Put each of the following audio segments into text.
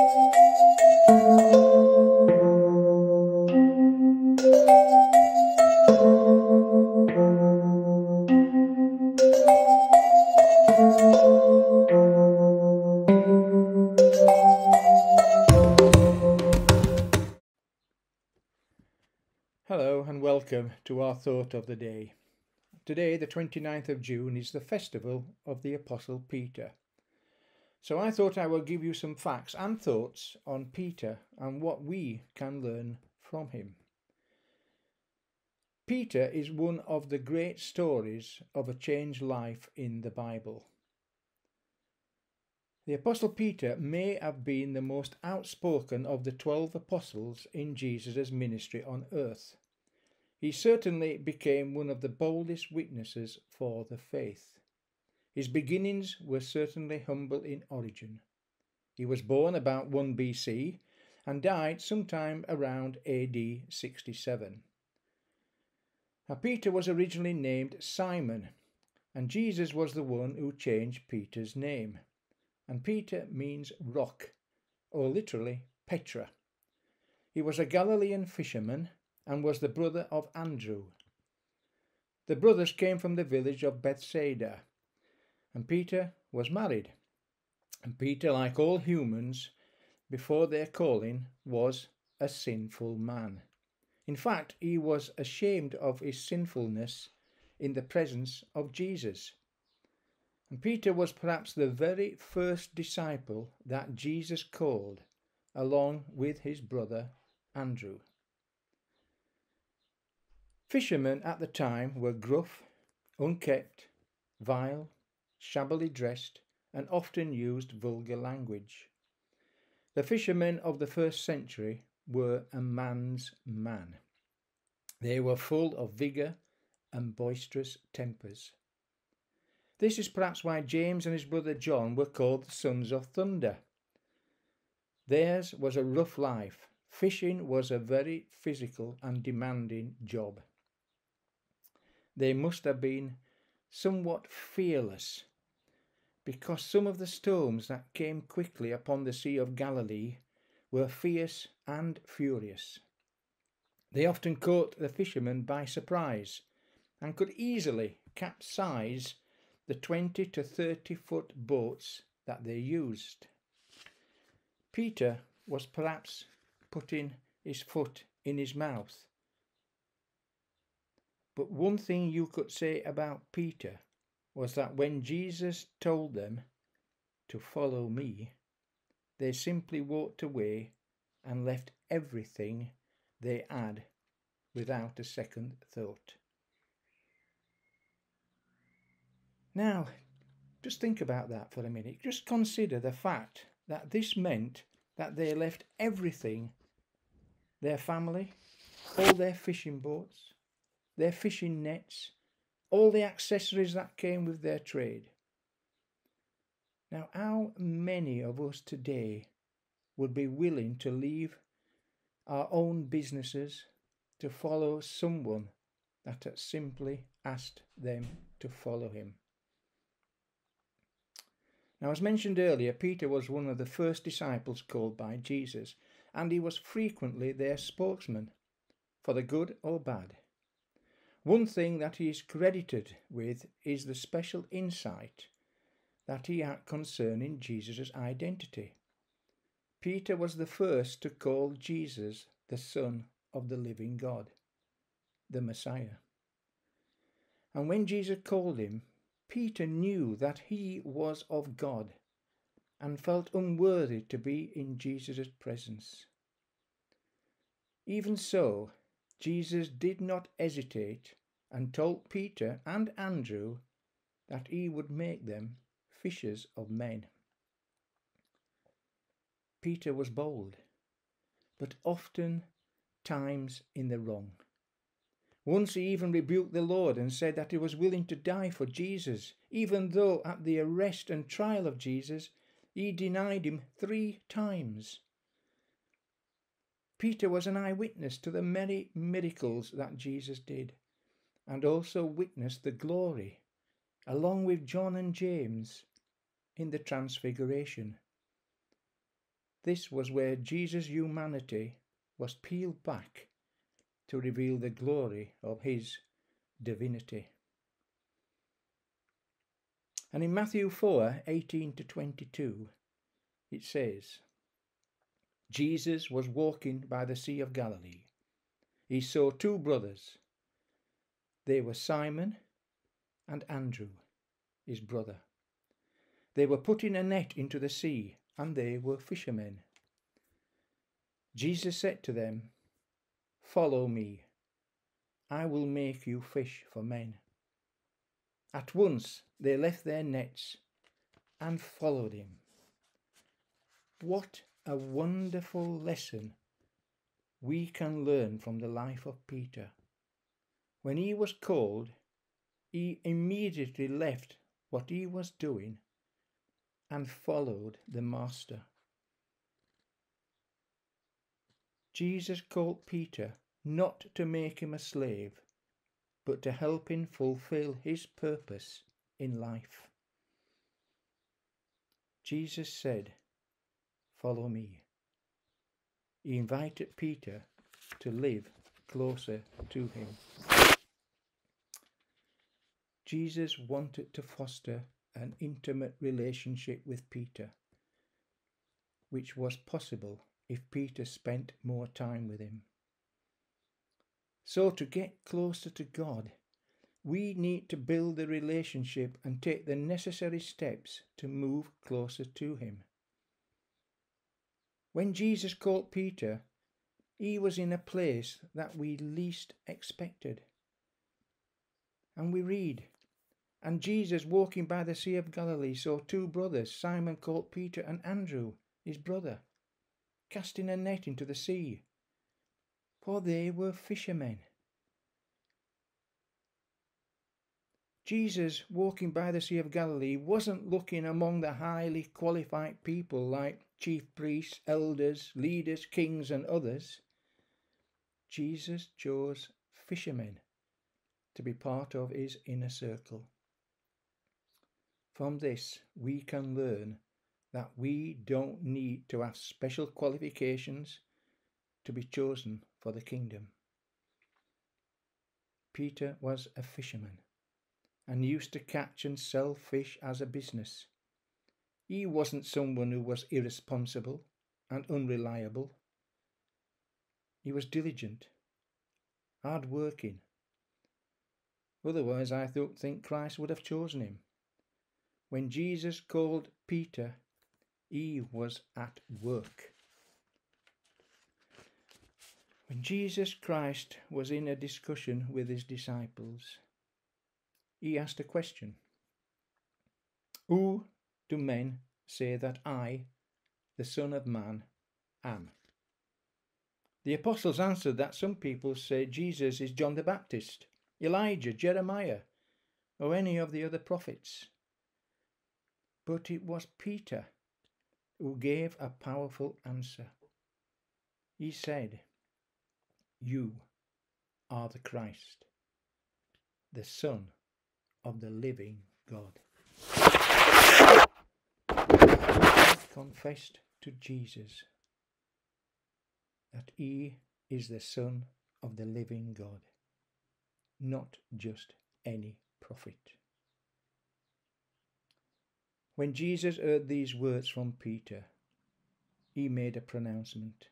Hello and welcome to our thought of the day. Today, the 29th of June, is the festival of the Apostle Peter. So I thought I would give you some facts and thoughts on Peter and what we can learn from him. Peter is one of the great stories of a changed life in the Bible. The Apostle Peter may have been the most outspoken of the 12 apostles in Jesus' ministry on earth. He certainly became one of the boldest witnesses for the faith. His beginnings were certainly humble in origin. He was born about 1 BC and died sometime around AD 67. Now, Peter was originally named Simon, and Jesus was the one who changed Peter's name. And Peter means rock, or literally Petra. He was a Galilean fisherman and was the brother of Andrew. The brothers came from the village of Bethsaida, and Peter was married. And Peter, like all humans, before their calling, was a sinful man. In fact, he was ashamed of his sinfulness in the presence of Jesus. And Peter was perhaps the very first disciple that Jesus called, along with his brother Andrew. Fishermen at the time were gruff, unkempt, vile, shabbily dressed, and often used vulgar language. The fishermen of the first century were a man's man. They were full of vigour and boisterous tempers. This is perhaps why James and his brother John were called the sons of thunder. Theirs was a rough life. Fishing was a very physical and demanding job. They must have been somewhat fearless, because some of the storms that came quickly upon the Sea of Galilee were fierce and furious. They often caught the fishermen by surprise and could easily capsize the 20 to 30-foot boats that they used. Peter was perhaps putting his foot in his mouth. But one thing you could say about Peter was that when Jesus told them to follow me, they simply walked away and left everything they had without a second thought. Now, just think about that for a minute. Just consider the fact that this meant that they left everything, their family, all their fishing boats, their fishing nets, all the accessories that came with their trade. Now, how many of us today would be willing to leave our own businesses to follow someone that had simply asked them to follow him? Now, as mentioned earlier, Peter was one of the first disciples called by Jesus, and he was frequently their spokesman, for the good or bad. One thing that he is credited with is the special insight that he had concerning Jesus' identity. Peter was the first to call Jesus the Son of the living God, the Messiah. And when Jesus called him, Peter knew that he was of God and felt unworthy to be in Jesus' presence. Even so, Jesus did not hesitate and told Peter and Andrew that he would make them fishers of men. Peter was bold, but often times in the wrong. Once he even rebuked the Lord and said that he was willing to die for Jesus, even though at the arrest and trial of Jesus he denied him 3 times. Peter was an eyewitness to the many miracles that Jesus did, and also witnessed the glory, along with John and James, in the Transfiguration. This was where Jesus' humanity was peeled back to reveal the glory of his divinity. And in Matthew 4:18-22, it says, Jesus was walking by the Sea of Galilee. He saw two brothers. They were Simon and Andrew, his brother. They were putting a net into the sea, and they were fishermen. Jesus said to them, "Follow me. I will make you fish for men." At once they left their nets and followed him. What a wonderful lesson we can learn from the life of Peter. When he was called, he immediately left what he was doing and followed the Master. Jesus called Peter not to make him a slave, but to help him fulfill his purpose in life. Jesus said, "Follow me." He invited Peter to live closer to him. Jesus wanted to foster an intimate relationship with Peter, which was possible if Peter spent more time with him. So to get closer to God, we need to build the relationship and take the necessary steps to move closer to him. When Jesus called Peter, he was in a place that we least expected. And we read, "And Jesus, walking by the Sea of Galilee, saw two brothers, Simon called Peter and Andrew, his brother, casting a net into the sea, for they were fishermen." Jesus, walking by the Sea of Galilee, wasn't looking among the highly qualified people like chief priests, elders, leaders, kings, and others. Jesus chose fishermen to be part of his inner circle. From this, we can learn that we don't need to have special qualifications to be chosen for the kingdom. Peter was a fisherman and used to catch and sell fish as a business. He wasn't someone who was irresponsible and unreliable. He was diligent, hard-working. Otherwise, I don't think Christ would have chosen him. When Jesus called Peter, he was at work. When Jesus Christ was in a discussion with his disciples, he asked a question. "Who do men say that I, the Son of Man, am?" The apostles answered that some people say Jesus is John the Baptist, Elijah, Jeremiah, or any of the other prophets. But it was Peter who gave a powerful answer. He said, "You are the Christ, the Son of the living God." I confessed to Jesus that he is the Son of the living God, not just any prophet. When Jesus heard these words from Peter, he made a pronouncement.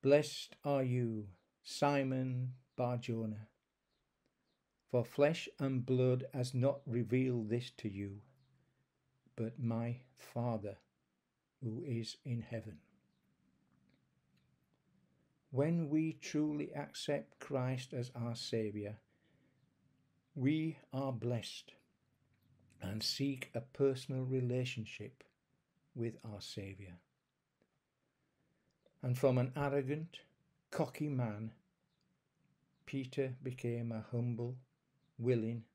"Blessed are you, Simon Bar-Jonah, for flesh and blood has not revealed this to you, but my Father who is in heaven." When we truly accept Christ as our Saviour, we are blessed and seek a personal relationship with our Saviour. And from an arrogant, cocky man, Peter became a humble, willing,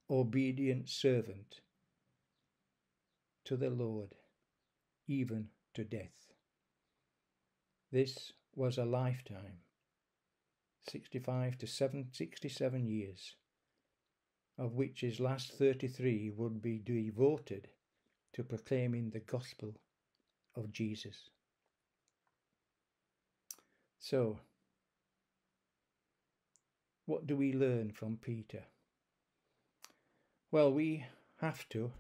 obedient servant to the Lord, even to death. This was a lifetime, 65 to 67 years, of which his last 33 would be devoted to proclaiming the gospel of Jesus. So, what do we learn from Peter? Well, we have to,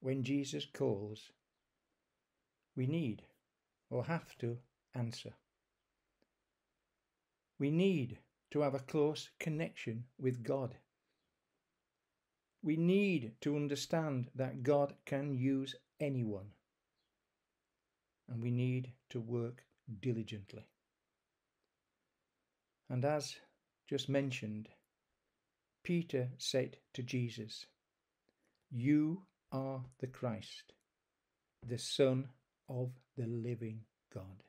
when Jesus calls, we need or have to answer. We need to have a close connection with God. We need to understand that God can use anyone, and we need to work diligently. And as just mentioned, Peter said to Jesus, "You are the Christ, the Son of the living God."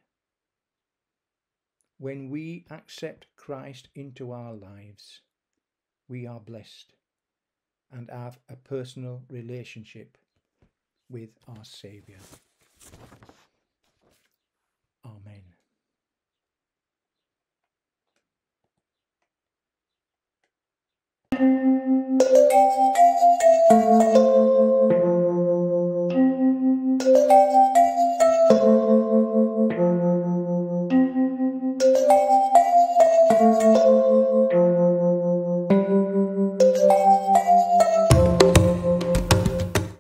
When we accept Christ into our lives, we are blessed and have a personal relationship with our Saviour.